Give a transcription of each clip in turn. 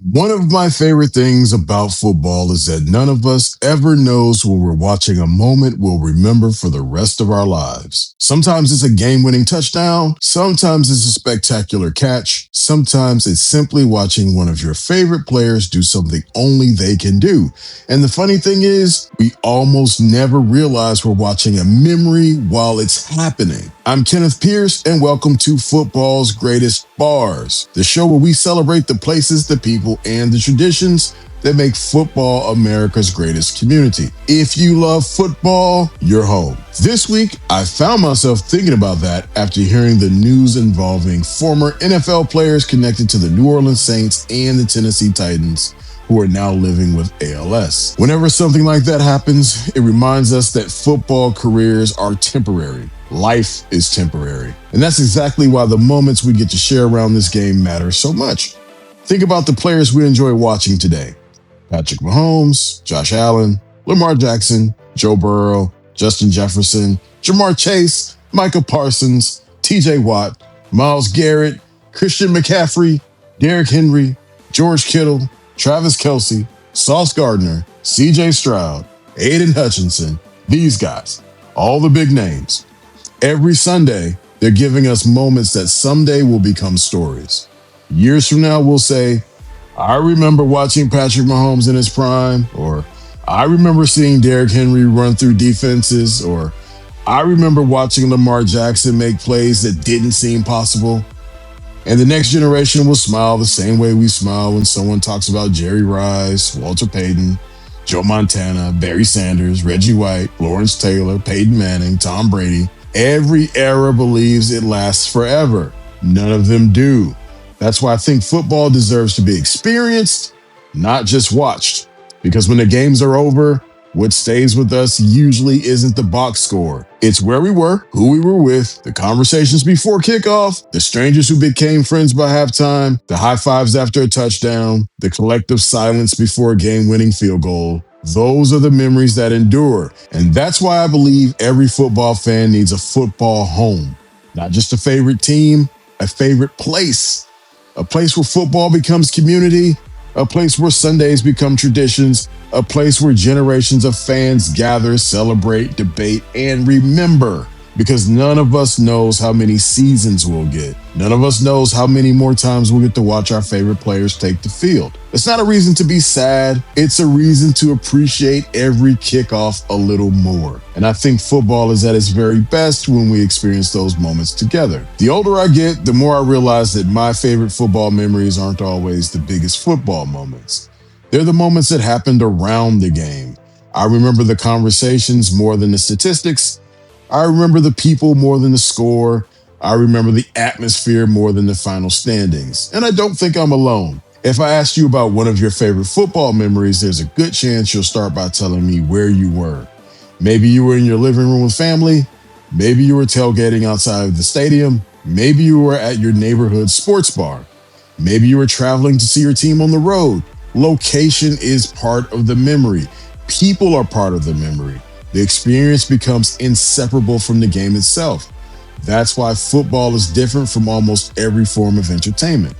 One of my favorite things about football is that none of us ever knows when we're watching a moment we'll remember for the rest of our lives. Sometimes it's a game winning touchdown, sometimes it's a spectacular catch, sometimes it's simply watching one of your favorite players do something only they can do. And the funny thing is, we almost never realize we're watching a memory while it's happening. I'm Kenneth Pierce, and welcome to Football's Greatest Bars, the show where we celebrate the places, the people, and the traditions that make football America's greatest community. If you love football, you're home. This week, I found myself thinking about that after hearing the news involving former NFL players connected to the New Orleans Saints and the Tennessee Titans who are now living with ALS. Whenever something like that happens, it reminds us that football careers are temporary. Life is temporary. And that's exactly why the moments we get to share around this game matter so much. Think about the players we enjoy watching today. Patrick Mahomes, Josh Allen, Lamar Jackson, Joe Burrow, Justin Jefferson, Jamar Chase, Micah Parsons, TJ Watt, Myles Garrett, Christian McCaffrey, Derrick Henry, George Kittle, Travis Kelce, Sauce Gardner, CJ Stroud, Aiden Hutchinson, these guys, all the big names. Every Sunday, they're giving us moments that someday will become stories. Years from now, we'll say, I remember watching Patrick Mahomes in his prime, or I remember seeing Derrick Henry run through defenses, or I remember watching Lamar Jackson make plays that didn't seem possible. And the next generation will smile the same way we smile when someone talks about Jerry Rice, Walter Payton, Joe Montana, Barry Sanders, Reggie White, Lawrence Taylor, Peyton Manning, Tom Brady. Every era believes it lasts forever. None of them do. That's why I think football deserves to be experienced, not just watched. Because when the games are over, what stays with us usually isn't the box score. It's where we were, who we were with, the conversations before kickoff, the strangers who became friends by halftime, the high fives after a touchdown, the collective silence before a game-winning field goal. Those are the memories that endure. And that's why I believe every football fan needs a football home. Not just a favorite team, a favorite place. A place where football becomes community, a place where Sundays become traditions, a place where generations of fans gather, celebrate, debate, and remember. Because none of us knows how many seasons we'll get. None of us knows how many more times we'll get to watch our favorite players take the field. It's not a reason to be sad. It's a reason to appreciate every kickoff a little more. And I think football is at its very best when we experience those moments together. The older I get, the more I realize that my favorite football memories aren't always the biggest football moments. They're the moments that happened around the game. I remember the conversations more than the statistics. I remember the people more than the score. I remember the atmosphere more than the final standings. And I don't think I'm alone. If I asked you about one of your favorite football memories, there's a good chance you'll start by telling me where you were. Maybe you were in your living room with family. Maybe you were tailgating outside of the stadium. Maybe you were at your neighborhood sports bar. Maybe you were traveling to see your team on the road. Location is part of the memory. People are part of the memory. The experience becomes inseparable from the game itself. That's why football is different from almost every form of entertainment.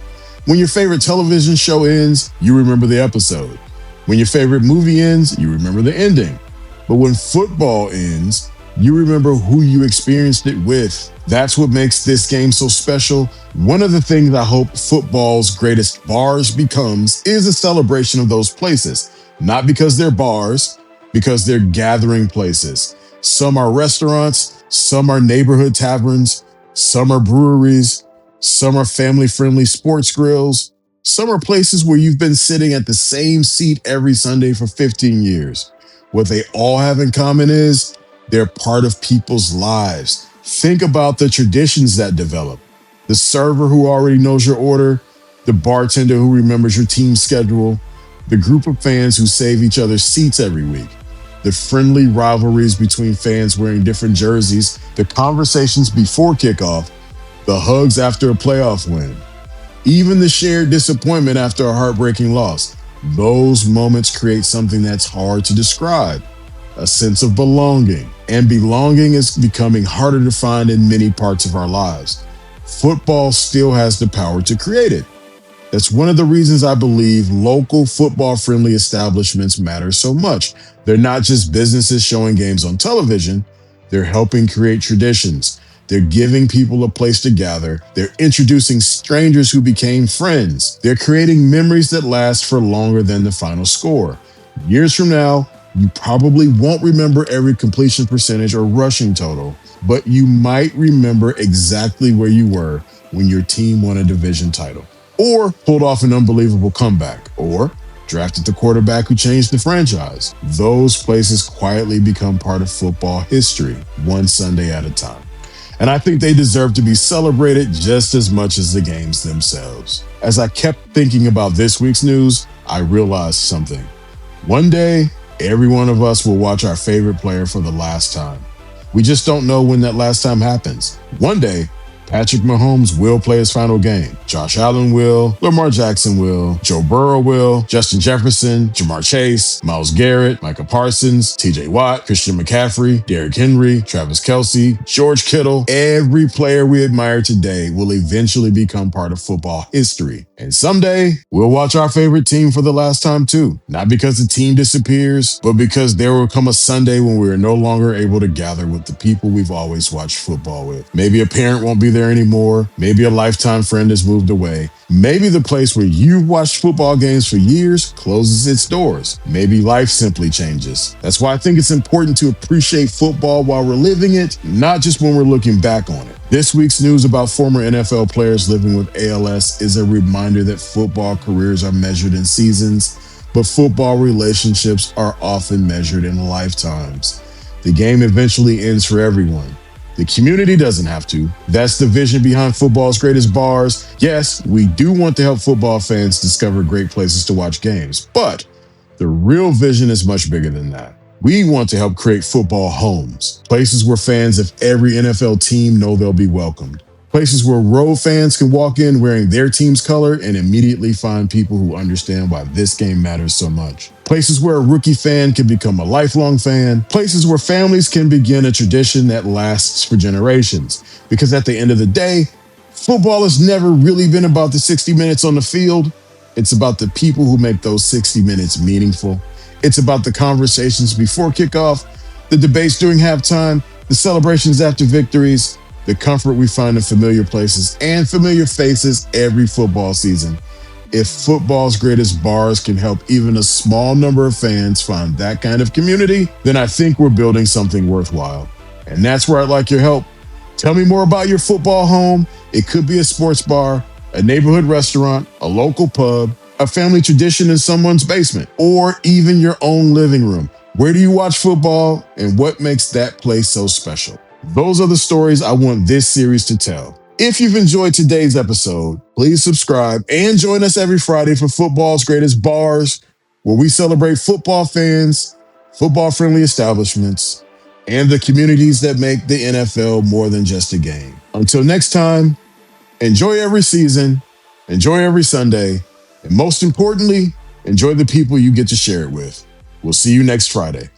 When your favorite television show ends, you remember the episode. When your favorite movie ends, you remember the ending. But when football ends, you remember who you experienced it with. That's what makes this game so special. One of the things I hope football's greatest bars becomes is a celebration of those places. Not because they're bars, because they're gathering places. Some are restaurants, some are neighborhood taverns, some are breweries, some are family-friendly sports grills, some are places where you've been sitting at the same seat every Sunday for 15 years. What they all have in common is they're part of people's lives. Think about the traditions that develop. The server who already knows your order, the bartender who remembers your team's schedule, the group of fans who save each other's seats every week, the friendly rivalries between fans wearing different jerseys, the conversations before kickoff, the hugs after a playoff win, even the shared disappointment after a heartbreaking loss. Those moments create something that's hard to describe, a sense of belonging. And belonging is becoming harder to find in many parts of our lives. Football still has the power to create it. That's one of the reasons I believe local football friendly establishments matter so much. They're not just businesses showing games on television, they're helping create traditions. They're giving people a place to gather. They're introducing strangers who became friends. They're creating memories that last for longer than the final score. Years from now, you probably won't remember every completion percentage or rushing total, but you might remember exactly where you were when your team won a division title, or pulled off an unbelievable comeback, or drafted the quarterback who changed the franchise. Those places quietly become part of football history, one Sunday at a time. And I think they deserve to be celebrated just as much as the games themselves. As I kept thinking about this week's news, I realized something. One day, every one of us will watch our favorite player for the last time. We just don't know when that last time happens. One day, Patrick Mahomes will play his final game. Josh Allen will. Lamar Jackson will. Joe Burrow will. Justin Jefferson, Jamar Chase, Myles Garrett, Micah Parsons, TJ Watt, Christian McCaffrey, Derrick Henry, Travis Kelce, George Kittle. Every player we admire today will eventually become part of football history. And someday, we'll watch our favorite team for the last time too. Not because the team disappears, but because there will come a Sunday when we are no longer able to gather with the people we've always watched football with. Maybe a parent won't be there anymore. Maybe a lifetime friend has moved away. Maybe the place where you've watched football games for years closes its doors. Maybe life simply changes. That's why I think it's important to appreciate football while we're living it, not just when we're looking back on it. This week's news about former NFL players living with ALS is a reminder that football careers are measured in seasons, but football relationships are often measured in lifetimes. The game eventually ends for everyone. The community doesn't have to. That's the vision behind football's greatest bars. Yes, we do want to help football fans discover great places to watch games, but the real vision is much bigger than that. We want to help create football homes, places where fans of every NFL team know they'll be welcomed. Places where road fans can walk in wearing their team's color and immediately find people who understand why this game matters so much. Places where a rookie fan can become a lifelong fan. Places where families can begin a tradition that lasts for generations. Because at the end of the day, football has never really been about the 60 minutes on the field. It's about the people who make those 60 minutes meaningful. It's about the conversations before kickoff, the debates during halftime, the celebrations after victories, the comfort we find in familiar places and familiar faces every football season. If football's greatest bars can help even a small number of fans find that kind of community, then I think we're building something worthwhile. And that's where I'd like your help. Tell me more about your football home. It could be a sports bar, a neighborhood restaurant, a local pub, a family tradition in someone's basement, or even your own living room. Where do you watch football and what makes that place so special? Those are the stories I want this series to tell. If you've enjoyed today's episode, please subscribe and join us every Friday for football's greatest bars, where we celebrate football fans, football-friendly establishments, and the communities that make the NFL more than just a game. Until next time, enjoy every season, enjoy every Sunday, and most importantly, enjoy the people you get to share it with. We'll see you next Friday.